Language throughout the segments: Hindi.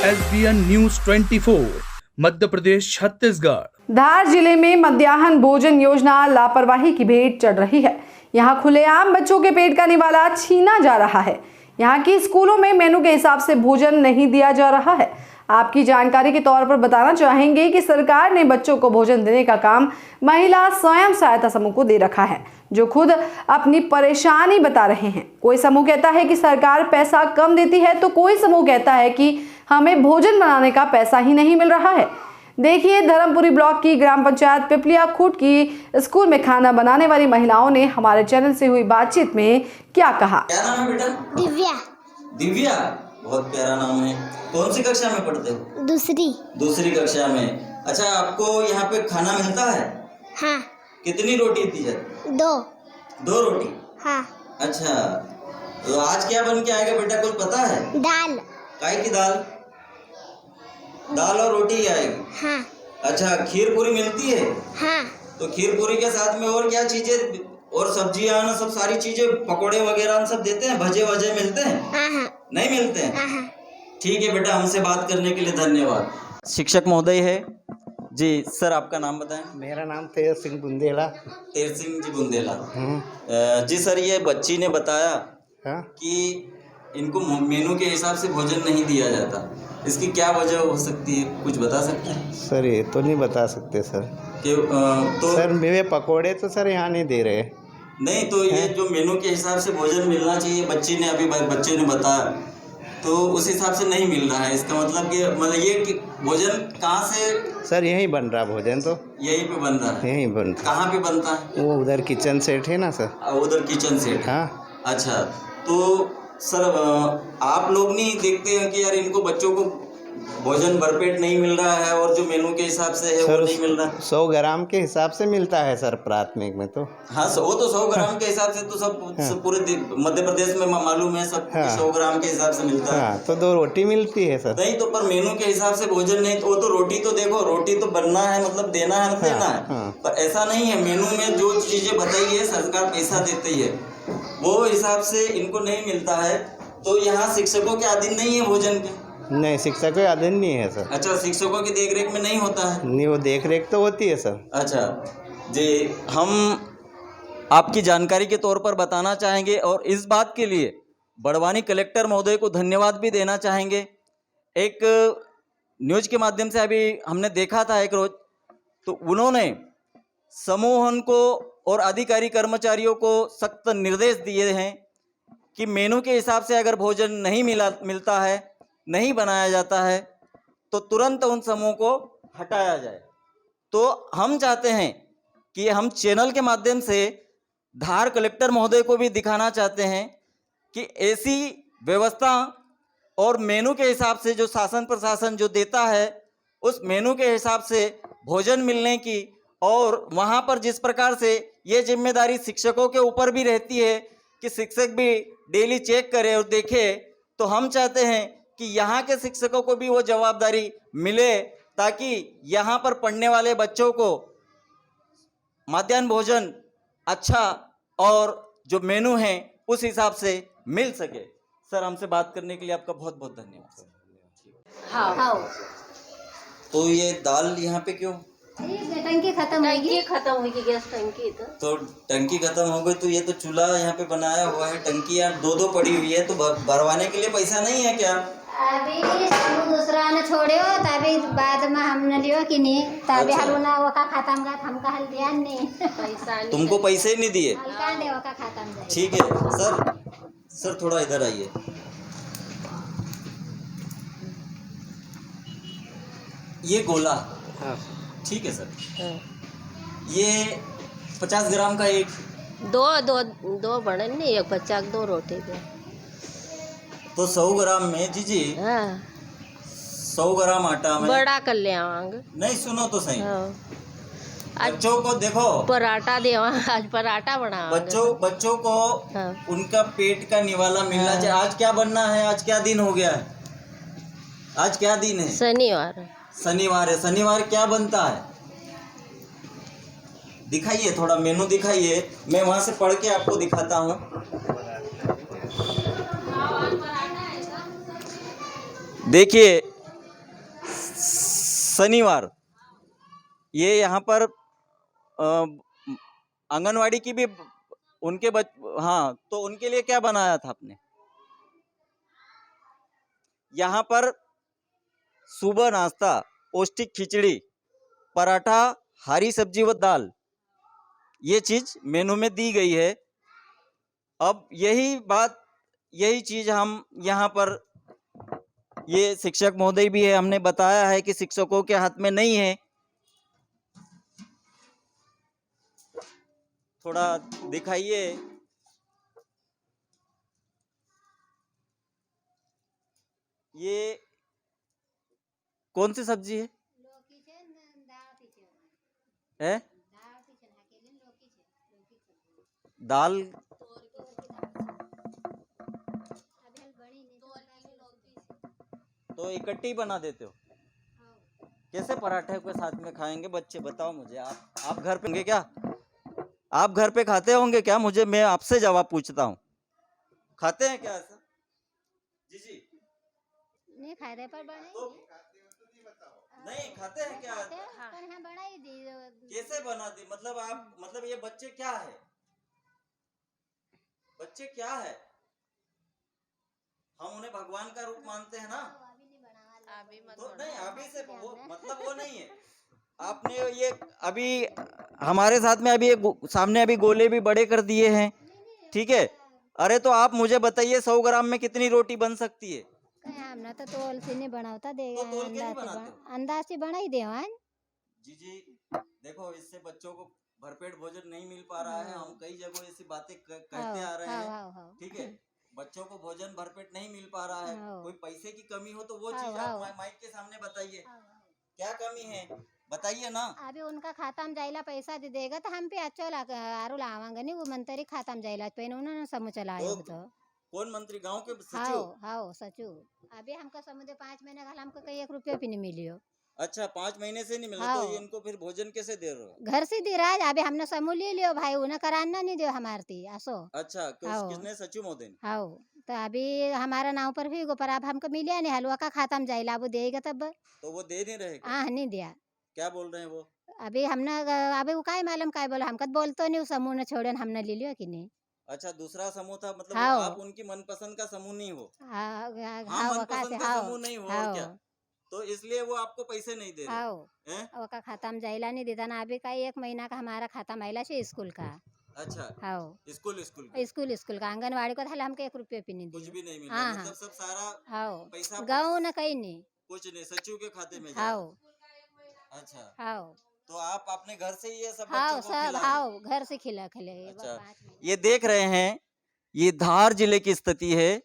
SBN news 24 Madhya Pradesh Chhattisgarh. धार जिले में मध्याह्न भोजन योजना लापरवाही की भेंट चढ़ रही है। यहाँ खुलेआम बच्चों के पेट का निवाला छीना जा रहा है। यहाँ की स्कूलों में मेनू के हिसाब से भोजन नहीं दिया जा रहा है। आपकी जानकारी के तौर पर बताना चाहेंगे कि सरकार ने बच्चों को भोजन देने का काम महिला स्वयं सहायता समूह को दे रखा है, जो खुद अपनी परेशानी बता रहे हैं। कोई समूह कहता है कि सरकार पैसा कम देती है, तो कोई समूह कहता है कि हमें भोजन बनाने का पैसा ही नहीं मिल रहा है। देखिए, धर्मपुरी ब्लॉक की ग्राम पंचायत पिपलिया खूट की स्कूल में खाना बनाने वाली महिलाओं ने हमारे चैनल से हुई बातचीत में क्या कहा। क्या नाम है बेटा? दिव्या। दिव्या, बहुत प्यारा नाम है। कौन सी कक्षा में पढ़ते हो? दूसरी कक्षा में। अच्छा, आपको यहाँ पे खाना मिलता है? हाँ। कितनी रोटी दी जाती? 2 रोटी? हाँ। अच्छा, तो आज क्या बन के आएगा बेटा, कुछ पता है? दाल। काय की दाल? दाल और रोटी ही आएगी? हाँ। अच्छा, खीर पूरी मिलती है? हाँ। तो खीर पूरी के साथ में और क्या चीजें और सब्जियां ना, सब सारी चीजें, पकोड़े वगैरह सब देते हैं? भजे वजे मिलते हैं? हाँ। नहीं मिलते हैं? हाँ। ठीक है बेटा, हमसे बात करने के लिए धन्यवाद। शिक्षक महोदय है जी। सर, आपका नाम बताएं। मेरा नाम तेज सिंह बुंदेला। तेज सिंह जी बुंदेला। जी सर, ये बच्ची ने बताया हाँ? कि इनको मेनू के हिसाब से भोजन नहीं दिया जाता। इसकी क्या वजह हो सकती है, कुछ बता सकते हैं? सर ये तो नहीं बता सकते सर कि तो सर मेवे पकोड़े तो सर यहाँ नहीं दे रहे। नहीं, तो ये जो मेनू के हिसाब से भोजन मिलना चाहिए, बच्चे ने बताया, तो उस हिसाब से नहीं मिल रहा है। इसका मतलब ये कि भोजन कहाँ से? सर यहीं बन रहा भोजन, तो यहीं पे बन रहा है? यहीं बन। कहाँ पे बनता है? वो उधर किचन सेट है ना सर। उधर किचन सेट? हाँ। अच्छा, तो सर आप लोग नहीं देखते हैं कि यार इनको बच्चों को भोजन भरपेट नहीं मिल रहा है और जो मेनू के हिसाब से है वो नहीं मिल रहा? 100 ग्राम के हिसाब से मिलता है सर प्राथमिक में तो। हाँ, वो तो 100 ग्राम के हिसाब से तो सब पूरे मध्य प्रदेश में मालूम है सब। 100 ग्राम के हिसाब से मिलता है। हाँ, तो 2 रोटी मिलती है सर। नहीं तो पर मेनू के हिसाब से भोजन नहीं, तो वो तो रोटी तो देखो, रोटी तो बनना है, मतलब देना है, देना है। पर ऐसा नहीं है, मेनू में जो चीजें बताई है सरकार पैसा देती है, वो हिसाब से इनको नहीं मिलता है। तो यहाँ शिक्षकों के अधीन नहीं है भोजन के? नहीं, शिक्षकों के अधीन नहीं है सर। अच्छा, शिक्षकों की देखरेख में नहीं होता है? नहीं, वो देखरेख तो होती है सर। अच्छा जी, हम आपकी जानकारी के तौर पर बताना चाहेंगे और इस बात के लिए बड़वानी कलेक्टर महोदय को धन्यवाद भी देना चाहेंगे। एक न्यूज के माध्यम से अभी हमने देखा था एक रोज, तो उन्होंने समूहन को और अधिकारी कर्मचारियों को सख्त निर्देश दिए हैं कि मेनू के हिसाब से अगर भोजन नहीं मिलता है, नहीं बनाया जाता है, तो तुरंत उन समूह को हटाया जाए। तो हम चाहते हैं कि हम चैनल के माध्यम से धार कलेक्टर महोदय को भी दिखाना चाहते हैं कि ऐसी व्यवस्था और मेनू के हिसाब से जो शासन प्रशासन जो देता है, उस मेनू के हिसाब से भोजन मिलने की, और वहाँ पर जिस प्रकार से ये जिम्मेदारी शिक्षकों के ऊपर भी रहती है कि शिक्षक भी डेली चेक करे और देखे, तो हम चाहते हैं कि यहाँ के शिक्षकों को भी वो जवाबदारी मिले, ताकि यहाँ पर पढ़ने वाले बच्चों को मध्याह्न भोजन अच्छा और जो मेनू है उस हिसाब से मिल सके। सर, हमसे बात करने के लिए आपका बहुत बहुत धन्यवाद। हाँ। तो ये दाल यहाँ पे क्यों? टंकी खत्म होगी गैस टंकी। तो टंकी खत्म हो गई, तो ये तो चूल्हा यहाँ पे बनाया हुआ है, टंकी यहाँ 2 पड़ी हुई है, तो भरवाने के लिए पैसा नहीं है क्या? अभी दूसरा ने छोड़े हो, तभी बाद में हमने लियो कि नहीं, तभी हलुना वका खत्म का हमका हल दिया नहीं पैसा। तुमको पैसे ही नहीं दिए? हल्का दे वका खत्म। ठीक है सर थोड़ा इधर आइए। ये गोला, ठीक है सर। ये 50 ग्राम का एक दो बड़े नहीं, एक बच्चा 2 रोटी के, तो 100 ग्राम में जी। हाँ। 100 ग्राम आटा में बड़ा कर ले आवांग। नहीं, सुनो तो सही। हाँ। बच्चों को देखो, पराठा दे, आज पराठा बना बच्चों को हाँ। उनका पेट का निवाला मिलना चाहिए। आज क्या बनना है? आज क्या दिन हो गया है? आज क्या दिन है? शनिवार है। शनिवार क्या बनता है? दिखाइए, थोड़ा मेनू दिखाइए, मैं वहां से पढ़ के आपको दिखाता हूँ। देखिए, शनिवार ये यहाँ पर आंगनवाड़ी की भी उनके हाँ, तो उनके लिए क्या बनाया था आपने? यहाँ पर सुबह नाश्ता पौष्टिक खिचड़ी, पराठा, हरी सब्जी व दाल, ये चीज मेनू में दी गई है। अब यही चीज हम यहाँ पर, ये शिक्षक महोदय भी है, हमने बताया है कि शिक्षकों के हाथ में नहीं है। थोड़ा दिखाइए। ये कौन सी सब्जी है? है दाल, तो इकट्ठी बना देते हो? कैसे पराठे के साथ में खाएंगे बच्चे, बताओ मुझे। आप घर पे होंगे क्या? आप घर पे खाते होंगे क्या? मैं आपसे जवाब पूछता हूँ, खाते हैं क्या ऐसा? जी नहीं खाते पर तो नहीं खाते हैं क्या? पर हम बनाई दी। कैसे बना दी? मतलब ये बच्चे क्या है? बच्चे क्या है? हम उन्हें भगवान का रूप मानते हैं ना? तो नहीं, अभी से वो वो नहीं है। आपने ये अभी हमारे साथ में अभी सामने अभी गोले भी बड़े कर दिए हैं, ठीक है? अरे तो आप मुझे बताइए 100 ग्राम में कितनी रोटी बन सकती है? हमने तो तोल से नहीं बनाता दे, तो तोल के नहीं बनाते हो? अंदाज से बनाई देवान। जी देखो, इससे बच्चों को भरपेट भोजन नहीं मिल पा रहा है। हम कई जगह ऐसी बातें कहते आ रहे हैं, ठीक है? बच्चों को भोजन भरपेट नहीं मिल पा रहा है। कोई पैसे की कमी हो तो वो चीज आप माइक के सामने बताइए, क्या कमी है बताइए ना। अभी उनका खाता में जाइला पैसा दे देगा तो हम पे अच्छा आरू लावांगे नहीं। वो मंत्री खाता में जाइला पे उन्होंने समूह चलाया तो कौन मंत्री? गांव के सचिव? हाँ सचिव। अभी हमका समुद्र 5 महीने का हमको कई 1 रुपया भी नहीं मिलियो। अच्छा, 5 महीने से नहीं मिला? तो इनको फिर भोजन कैसे दे रहे हो? घर से दे रहा है। अभी हमने समूह ले लियो भाई, उन्हें कराना नहीं दो हमारे थी असो। अच्छा, किसने? सचिव महोदय ने? हाँ, तो अभी हमारा नाव पर भी पर अब हमको मिलिया नहीं। हलवा का खाता में जाइला वो देगा तब। तो वो दे नहीं रहे? हाँ नहीं दिया। क्या बोल रहे हैं वो? अभी हमने अभी वो काय मालूम काय बोला, हमको बोलतो नहीं। समूह ने छोड़े हमने ले लियो कि नहीं। अच्छा, दूसरा समूह था, मतलब हाँ। आप उनकी मनपसंद का समूह नहीं हो? हाँ, मनपसंद का समूह नहीं हो और क्या? तो इसलिए वो आपको पैसे नहीं दे रहे हैं? का खाता में जाइला नहीं देता ना। अभी का 1 महीना का हमारा खाता में आइला से स्कूल का। अच्छा, हाँ, स्कूल का आंगनवाड़ी को था हमको 1 रुपया भी नहीं कुछ दिया। भी नहीं मिला? हाँ, मतलब सब सारा हाँ, पैसा गाँव न कहीं नहीं, कुछ नहीं, सचिव के खाते में जा? हाँ, अच्छा, हाँ, तो आप अपने घर से ये सब हाँ, बच्चों को सब खिला हाँ घर से खिले। अच्छा, ये देख रहे हैं, ये धार जिले की स्थिति है।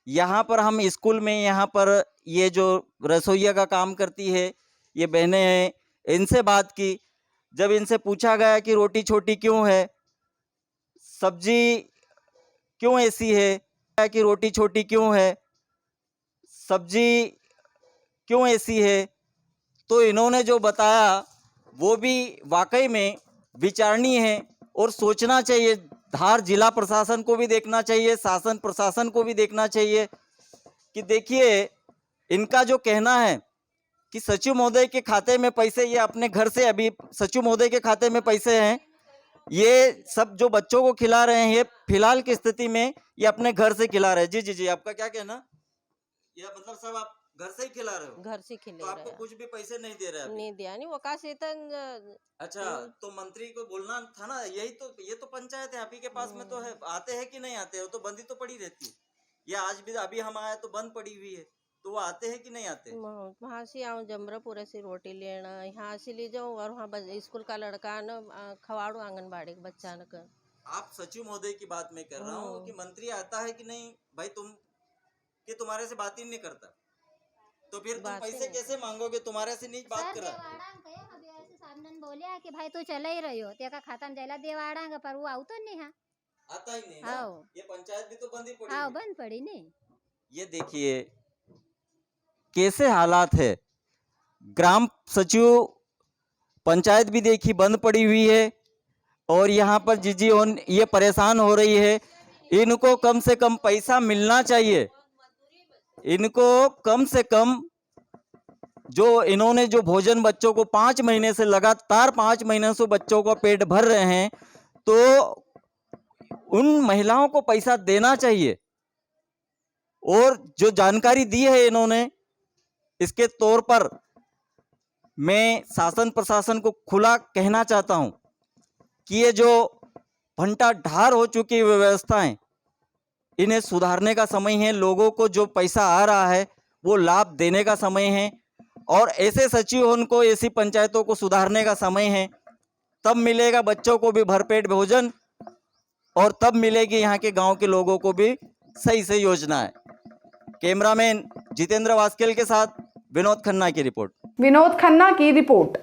यहाँ पर हम स्कूल में, यहाँ पर ये जो रसोइया का काम करती है ये बहनें हैं, इनसे बात की। जब इनसे पूछा गया कि रोटी छोटी क्यों है, सब्जी क्यों ऐसी है, कि रोटी छोटी क्यों है, सब्जी क्यों ऐसी है, तो इन्होंने जो बताया वो भी वाकई में विचारणीय है और सोचना चाहिए। धार जिला प्रशासन को भी देखना चाहिए, शासन प्रशासन को भी देखना चाहिए कि देखिए, इनका जो कहना है कि सचिव महोदय के खाते में पैसे, ये अपने घर से, अभी सचिव महोदय के खाते में पैसे हैं, ये सब जो बच्चों को खिला रहे हैं, ये फिलहाल की स्थिति में ये अपने घर से खिला रहे हैं। जी, आपका क्या कहना? ये मतलब सब आप घर से ही खिला रहे हो? घर से खिले तो आपको कुछ भी पैसे नहीं दे रहे? नहीं दिया नहीं वो का से अच्छा, तो मंत्री को बोलना था ना। ये तो पंचायत है, आप ही के पास में तो है। आते हैं कि नहीं आते हो? तो बंदी तो पड़ी रहती है। ये आज भी अभी हम आए तो बंद पड़ी हुई है, तो वो आते हैं कि नहीं आते? वहाँ से आऊँ जमरापुर से रोटी लेना, यहाँ से ले जाऊँ और वहाँ स्कूल का लड़का न खवाड़ू आंगनबाड़ी के बच्चा न कर। आप सचिव महोदय की बात मैं कर रहा हूँ कि मंत्री आता है कि नहीं भाई, तुम्हारे से बात ही नहीं करता, तो फिर तुम पैसे कैसे मांगोगे? तुम्हारे से नहीं बात कर रहा। सामने बोलिया कि भाई तू चला ही रही हो, तेरा खाता में जाइला देवाड़ांगे, पर वो आओ तो नहीं है, आता ही नहीं ना। ये पंचायत भी तो बंद ही पड़ी। हाँ, बंद पड़ी नहीं। ये देखिए कैसे हालात है। ग्राम सचिव पंचायत भी देखी बंद पड़ी हुई है और यहाँ पर जीजी ये परेशान हो रही है। इनको कम से कम पैसा मिलना चाहिए, इनको कम से कम जो इन्होंने जो भोजन बच्चों को 5 महीने से लगातार 5 महीने से बच्चों का पेट भर रहे हैं, तो उन महिलाओं को पैसा देना चाहिए। और जो जानकारी दी है इन्होंने, इसके तौर पर मैं शासन प्रशासन को खुला कहना चाहता हूं कि ये जो भंटा ढार हो चुकी व्यवस्थाएं, इन्हें सुधारने का समय है। लोगों को जो पैसा आ रहा है वो लाभ देने का समय है, और ऐसे सचिव उनको ऐसी पंचायतों को सुधारने का समय है। तब मिलेगा बच्चों को भी भरपेट भोजन, और तब मिलेगी यहाँ के गांव के लोगों को भी सही से योजनाएं। कैमरामैन जितेंद्र वास्केल के साथ विनोद खन्ना की रिपोर्ट। विनोद खन्ना की रिपोर्ट।